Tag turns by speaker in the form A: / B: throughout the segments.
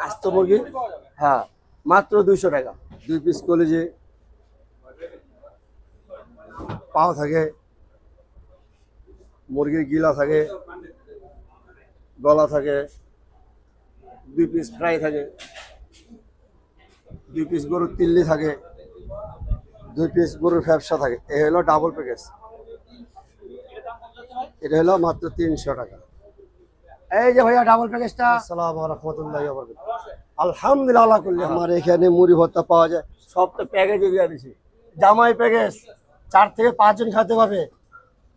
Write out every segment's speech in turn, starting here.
A: আস্ত মুরগি, হ্যাঁ, মাত্র 200 টাকা। 2 পিস কলিজি, পাও থাকে, মুরগির গিলা থাকে, গলা থাকে, 2 পিস ফ্রাই থাকে, 2 পিস গরুর তিল্লি থাকে, 2 পিস গরুর ফ্যাপসা থাকে। এ হলো ডাবল প্যাকেজ, এটা হলো মাত্র 300 টাকা। এই যে ভাইয়া ডাবল প্যাকেজটা। আসসালামু রাহমাতুল্লাহি ওয়া বারাকাতুহু। আলহামদুলিল্লাহ কুল্লি। আমার এখানে মুড়ি ভর্তা পাওয়া যায়, সব তো প্যাকেজে দিয়ে দিছি। জামাই প্যাকেজ, 4 থেকে 5 জন খেতে পারবে।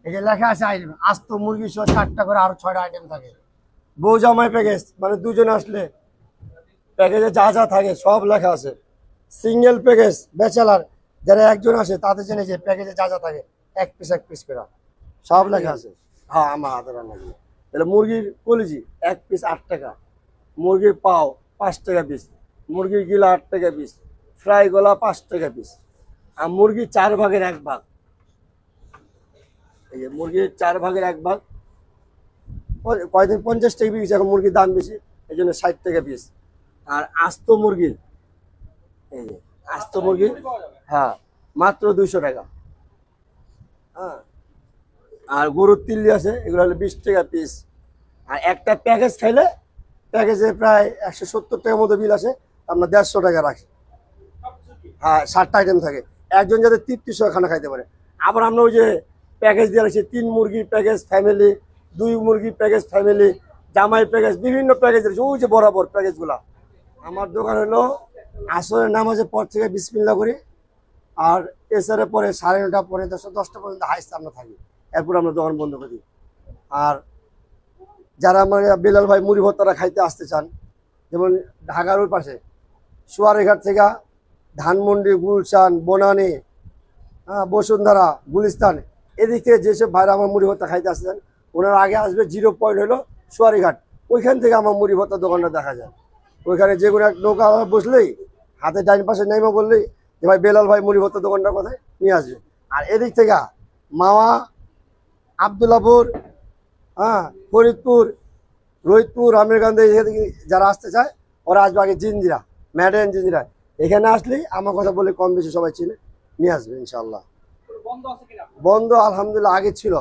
A: এই যে লেখা আছে আইটেম, আস্ত মুরগি সহ 4টা করে আরো 6টা আইটেম থাকে। বউ জামাই প্যাকেজ, মানে 2 জন আসলে প্যাকেজে যা যা থাকে সব লেখা আছে। সিঙ্গেল প্যাকেজ ব্যাচেলার, যারা একজন আসে তাদের জন্য যে প্যাকেজে যা যা থাকে এক পিস করে সব লেখা আছে। হ্যাঁ, আমার হাতে রান্না করে। তাহলে মুরগির কলিজি 1 পিস 8 টাকা, মুরগির পাও 5 টাকা পিস, মুরগির গিলা 8 টাকা পিস, ফ্রাই গলা 5 টাকা পিস, আর মুরগির 4 ভাগের 1 ভাগ। এই যে মুরগির 4 ভাগের 1 ভাগ কয়দিন 50 টাকা পিস, এখন মুরগির দাম বেশি এই জন্য 60 টাকা পিস। আর আস্ত মুরগির, এই যে আস্ত মুরগি, হ্যাঁ, মাত্র 200 টাকা। হ্যাঁ, আর গরুর তিল্লি আছে, এগুলো হলো 20 টাকা পিস। আর একটা প্যাকেজ খাইলে প্যাকেজে প্রায় 170 টাকার মতো বিল আসে, আমরা 150 টাকা রাখি। হ্যাঁ, 60টা আইটেম থাকে, একজন যাতে তৃপ্তি সহ খানা খাইতে পারে। আবার আমরা ওই যে প্যাকেজ দিয়ে রাখছি 3 মুরগির প্যাকেজ ফ্যামিলি, 2 মুরগির প্যাকেজ ফ্যামিলি, জামাই প্যাকেজ, বিভিন্ন প্যাকেজ রয়েছে। ওই যে বরাবর প্যাকেজগুলা। আমার দোকান হলো আসরের নামাজের পর থেকে বিসমিল্লাহ করি, আর এসারের পরে 9:30 পরে 10টা পর্যন্ত হাইস্ট আমরা থাকি, এরপর আমরা দোকান বন্ধ করি। আর যারা আমার বেলাল ভাই মুড়ি ভর্তারা খাইতে আসতে চান, যেমন ঢাকার ওই পাশে সুয়ারেঘাট থেকে ধানমন্ডি, গুলশান, বনানী, হ্যাঁ, বসুন্ধরা, গুলিস্তান, এদিক থেকে যেসব ভাইরা আমার মুড়ি ভর্তা খাইতে আসতে চান, ওনারা আগে আসবে 0 পয়েন্ট হলো সুয়ারিঘাট। ওইখান থেকে আমার মুড়ি ভর্তা দোকানটা দেখা যায়। ওইখানে যে কোনো এক নৌকা বসলেই হাতে ডাইন পাশে নেমে বললেই যে ভাই বেলাল ভাই মুড়ি ভর্তা দোকানটা কোথায়, নিয়ে আসবে। আর এদিক থেকে মাওয়া, আবদুল্লাপুর, হ্যাঁ, ফরিদপুর, রোহিতপুর, আমিরগঞ্জ থেকে যারা আসতে চায় ওরা আসবে আগে জিঞ্জিরা, ম্যাডেন জিঞ্জিরা। এখানে আসলেই আমার কথা বলে কম বেশি সবাই চিনে, নিয়ে আসবে ইনশাল্লাহ। বন্ধ আলহামদুলিল্লাহ আগে ছিল,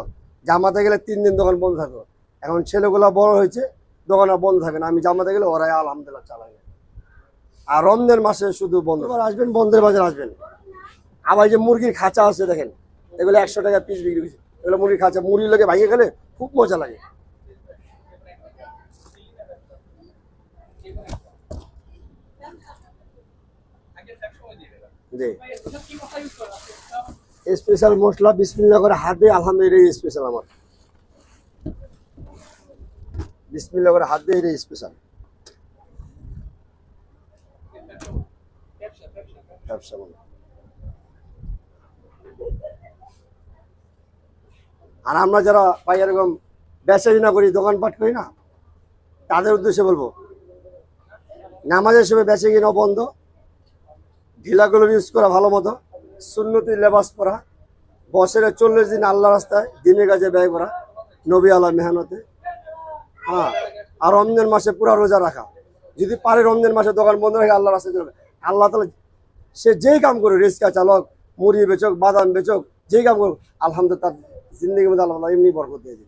A: জামাতে গেলে 3 দিন দোকান বন্ধ থাকতো। এখন ছেলেগুলো বড় হয়েছে, দোকান আর বন্ধ থাকে না। আমি জামাতে গেলে ওরাই আলহামদুলিল্লাহ চালাই। আর রমজান মাসে শুধু বন্ধ। আসবেন, বন্ধের বাজার আসবেন। আবার যে মুরগির খাঁচা আছে দেখেন, এগুলো 100 টাকা পিস বিক্রি করছে। এগুলো মুরগির খাঁচা, মুরগির লোকে ভাঙিয়ে গেলে খুব মজা লাগে। স্পেশাল মশলা বিসমিল্লাহ করে হাত দিয়ে, আলহামদুলিল্লাহ স্পেশাল। আমার বিসমিল্লাহ করে হাত দিয়ে, এটা স্পেশাল। আর আমরা যারা ভাই এরকম ব্যবসা না করি, দোকানপাট করি না, তাদের উদ্দেশ্যে বলবো, নামাজের সময় বেচে কিনা বন্ধ, ঢিলাগুলো ইউজ করা ভালো মতো, সুন্নতি লেবাস পরা, বছরে 40 দিন আল্লাহ রাস্তায় দিনের কাজে ব্যয় করা, নবী আল্লাহ মেহনতে। হ্যাঁ, আর রমজান মাসে পুরা রোজা রাখা। যদি পারে রমজান মাসে দোকান বন্ধ রেখে আল্লাহ রাস্তায় চলবে, আল্লাহ তাআলা সে যেই কাম করে, রিক্সা চালক, মুড়ি বেচক, বাদাম বেচক, যেই কাম করুক, আলহামদুলিল্লাহ তার জিন্দগির মধ্যে আল্লাহ এমনি বরকত দিয়ে দিবে।